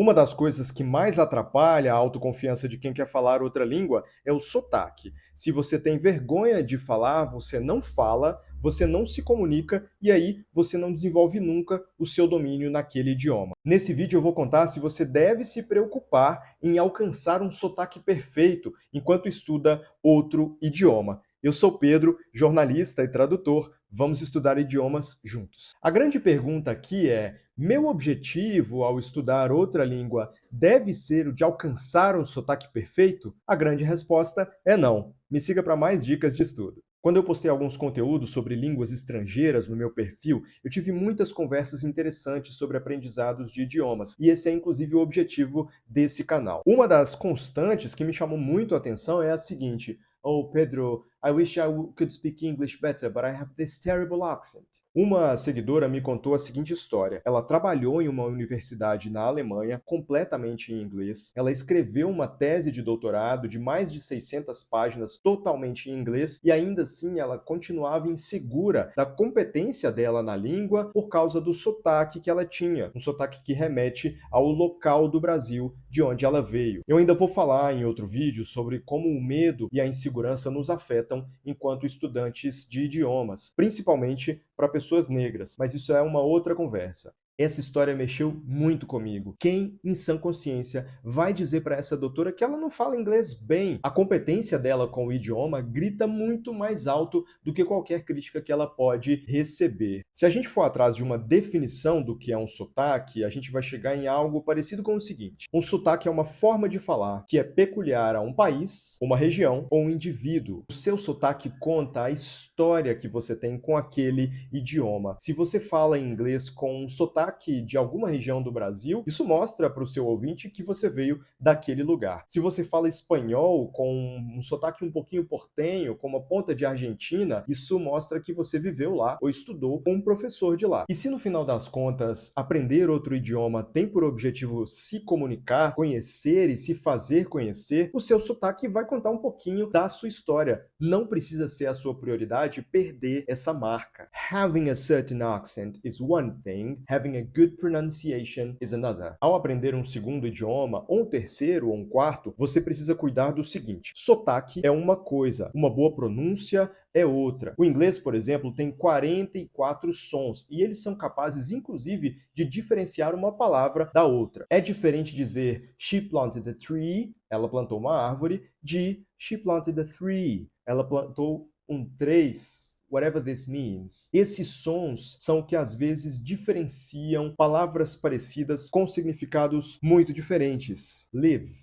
Uma das coisas que mais atrapalha a autoconfiança de quem quer falar outra língua é o sotaque. Se você tem vergonha de falar, você não fala, você não se comunica e aí você não desenvolve nunca o seu domínio naquele idioma. Nesse vídeo eu vou contar se você deve se preocupar em alcançar um sotaque perfeito enquanto estuda outro idioma. Eu sou Pedro, jornalista e tradutor. Vamos estudar idiomas juntos. A grande pergunta aqui é: meu objetivo ao estudar outra língua deve ser o de alcançar um sotaque perfeito? A grande resposta é não. Me siga para mais dicas de estudo. Quando eu postei alguns conteúdos sobre línguas estrangeiras no meu perfil, eu tive muitas conversas interessantes sobre aprendizados de idiomas, e esse é inclusive o objetivo desse canal. Uma das constantes que me chamou muito a atenção é a seguinte: "Oh, Pedro, I wish could speak English better, but I have this terrible accent." Uma seguidora me contou a seguinte história. Ela trabalhou em uma universidade na Alemanha, completamente em inglês. Ela escreveu uma tese de doutorado de mais de 600 páginas, totalmente em inglês, e ainda assim ela continuava insegura da competência dela na língua por causa do sotaque que ela tinha, um sotaque que remete ao local do Brasil de onde ela veio. Eu ainda vou falar em outro vídeo sobre como o medo e a insegurança nos afetam enquanto estudantes de idiomas, principalmente para pessoas negras, mas isso é uma outra conversa. Essa história mexeu muito comigo. Quem, em sã consciência, vai dizer para essa doutora que ela não fala inglês bem? A competência dela com o idioma grita muito mais alto do que qualquer crítica que ela pode receber. Se a gente for atrás de uma definição do que é um sotaque, a gente vai chegar em algo parecido com o seguinte: um sotaque é uma forma de falar que é peculiar a um país, uma região ou um indivíduo. O seu sotaque conta a história que você tem com aquele idioma. Se você fala inglês com um sotaque de alguma região do Brasil, isso mostra para o seu ouvinte que você veio daquele lugar. Se você fala espanhol com um sotaque um pouquinho portenho, com uma ponta de Argentina, isso mostra que você viveu lá ou estudou com um professor de lá. E se no final das contas aprender outro idioma tem por objetivo se comunicar, conhecer e se fazer conhecer, o seu sotaque vai contar um pouquinho da sua história. Não precisa ser a sua prioridade perder essa marca. Having a certain accent is one thing, having a good pronunciation is another. Ao aprender um segundo idioma, ou um terceiro, ou um quarto, você precisa cuidar do seguinte: sotaque é uma coisa, uma boa pronúncia é outra. O inglês, por exemplo, tem 44 sons e eles são capazes, inclusive, de diferenciar uma palavra da outra. É diferente dizer she planted a tree, ela plantou uma árvore, de she planted a tree, ela plantou um 3. Whatever this means. Esses sons são o que às vezes diferenciam palavras parecidas com significados muito diferentes. Live,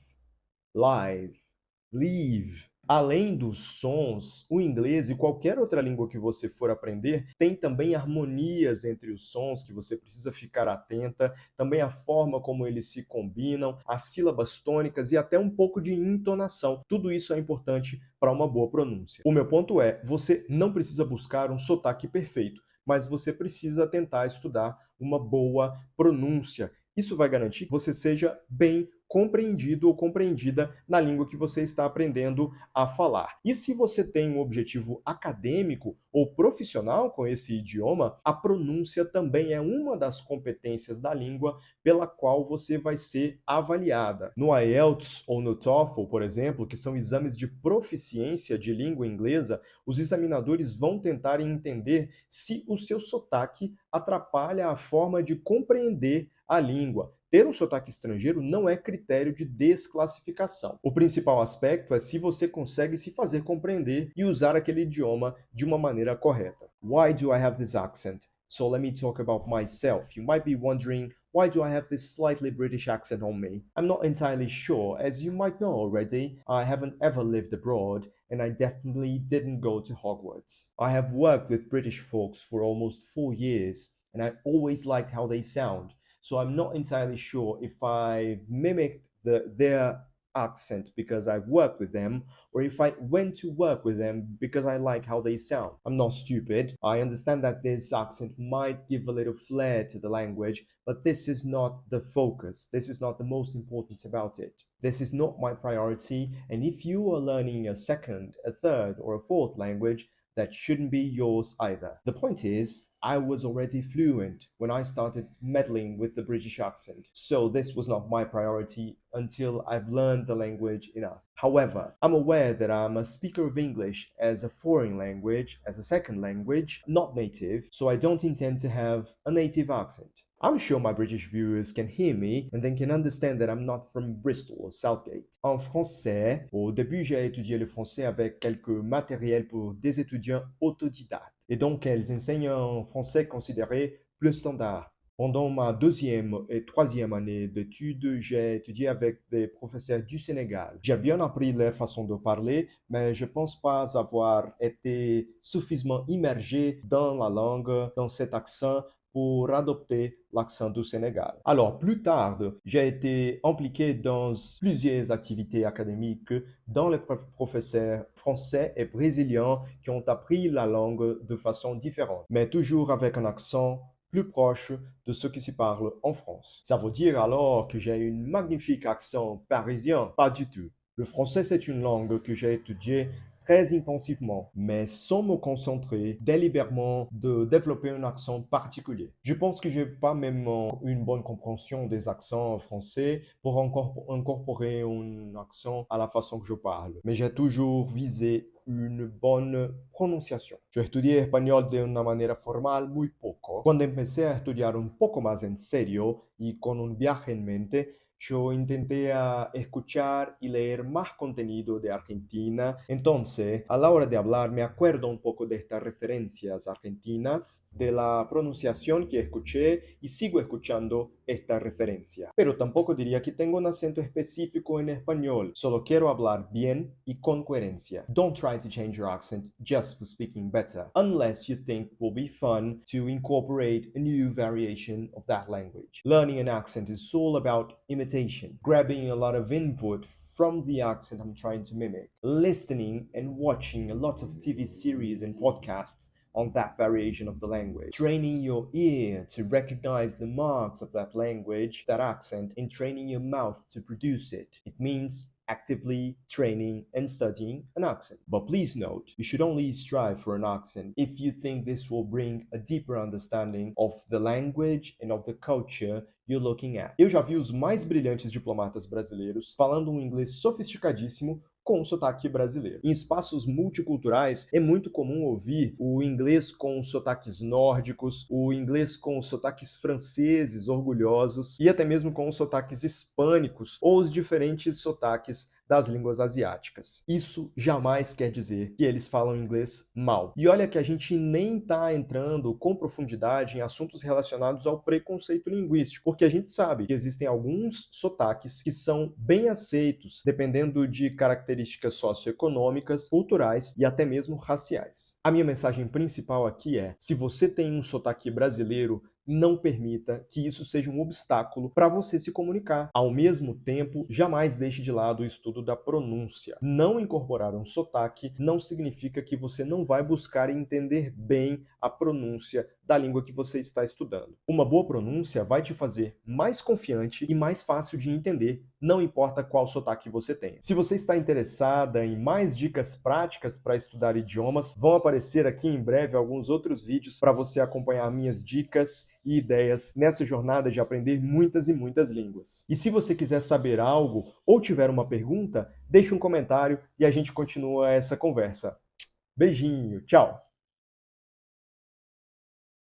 live, leave. Além dos sons, o inglês e qualquer outra língua que você for aprender tem também harmonias entre os sons que você precisa ficar atenta, também a forma como eles se combinam, as sílabas tônicas e até um pouco de entonação. Tudo isso é importante para uma boa pronúncia. O meu ponto é, você não precisa buscar um sotaque perfeito, mas você precisa tentar estudar uma boa pronúncia. Isso vai garantir que você seja bem compreendido ou compreendida na língua que você está aprendendo a falar. E se você tem um objetivo acadêmico ou profissional com esse idioma, a pronúncia também é uma das competências da língua pela qual você vai ser avaliada. No IELTS ou no TOEFL, por exemplo, que são exames de proficiência de língua inglesa, os examinadores vão tentar entender se o seu sotaque atrapalha a forma de compreender a língua. Ter um sotaque estrangeiro não é critério de desclassificação. O principal aspecto é se você consegue se fazer compreender e usar aquele idioma de uma maneira correta. Why do I have this accent? So let me talk about myself. You might be wondering, why do I have this slightly British accent on me? I'm not entirely sure. As you might know already, I haven't ever lived abroad, and I definitely didn't go to Hogwarts. I have worked with British folks for almost 4 years, and I always liked how they sound. So I'm not entirely sure if I've mimicked their accent because I've worked with them, or if I went to work with them because I like how they sound. I'm not stupid. I understand that this accent might give a little flair to the language, but this is not the focus. This is not the most important about it. This is not my priority, and if you are learning a second, a third, or a fourth language, that shouldn't be yours either. The point is, I was already fluent when I started meddling with the British accent, so this was not my priority until I've learned the language enough. However, I'm aware that I'm a speaker of English as a foreign language, as a second language, not native, so I don't intend to have a native accent. I'm sure my British viewers can hear me and then can understand that I'm not from Bristol or Southgate. En français, au début j'ai étudié le français avec quelques matériels pour des étudiants autodidactes. Et donc elles enseignent un français considéré plus standard. Pendant ma deuxième et troisième année d'études, j'ai étudié avec des professeurs du Sénégal. J'ai bien appris leur façon de parler, mais je ne pense pas avoir été suffisamment immergé dans la langue, dans cet accent, pour adopter l'accent du Sénégal. Alors, plus tard, j'ai été impliqué dans plusieurs activités académiques dont les professeurs français et brésiliens qui ont appris la langue de façon différente, mais toujours avec un accent plus proche de ce qui se parle en France. Ça veut dire alors que j'ai un magnifique accent parisien? Pas du tout. Le français, c'est une langue que j'ai étudiée très intensivement, mais sans me concentrer délibérément de développer un accent particulier. Je pense que je n'ai pas même une bonne compréhension des accents français pour incorporer un accent à la façon que je parle, mais j'ai toujours visé une bonne pronunciación. Yo estudié español de una manera formal muy poco. Cuando empecé a estudiar un poco más en serio y con un viaje en mente, yo intenté escuchar y leer más contenido de Argentina. Entonces, a la hora de hablar, me acuerdo un poco de estas referencias argentinas, de la pronunciación que escuché y sigo escuchando esta referencia. Pero tampoco diría que tengo un acento específico en español. Solo quiero hablar bien y con coherencia. Don't try to change your accent just for speaking better, unless you think it will be fun to incorporate a new variation of that language. Learning an accent is all about imitation, grabbing a lot of input from the accent I'm trying to mimic, listening and watching a lot of TV series and podcasts on that variation of the language, training your ear to recognize the marks of that language, that accent, and training your mouth to produce it. It means actively training and studying an accent. But please note, you should only strive for an accent if you think this will bring a deeper understanding of the language and of the culture you're looking at. Eu já vi os mais brilhantes diplomatas brasileiros falando um inglês sofisticadíssimo com o sotaque brasileiro. Em espaços multiculturais, é muito comum ouvir o inglês com sotaques nórdicos, o inglês com sotaques franceses orgulhosos e até mesmo com os sotaques hispânicos ou os diferentes sotaques das línguas asiáticas. Isso jamais quer dizer que eles falam inglês mal. E olha que a gente nem está entrando com profundidade em assuntos relacionados ao preconceito linguístico, porque a gente sabe que existem alguns sotaques que são bem aceitos, dependendo de características socioeconômicas, culturais e até mesmo raciais. A minha mensagem principal aqui é: se você tem um sotaque brasileiro, não permita que isso seja um obstáculo para você se comunicar. Ao mesmo tempo, jamais deixe de lado o estudo da pronúncia. Não incorporar um sotaque não significa que você não vai buscar entender bem a pronúncia da língua que você está estudando. Uma boa pronúncia vai te fazer mais confiante e mais fácil de entender, não importa qual sotaque você tenha. Se você está interessada em mais dicas práticas para estudar idiomas, vão aparecer aqui em breve alguns outros vídeos para você acompanhar minhas dicas e ideias nessa jornada de aprender muitas e muitas línguas. E se você quiser saber algo ou tiver uma pergunta, deixe um comentário e a gente continua essa conversa. Beijinho, tchau!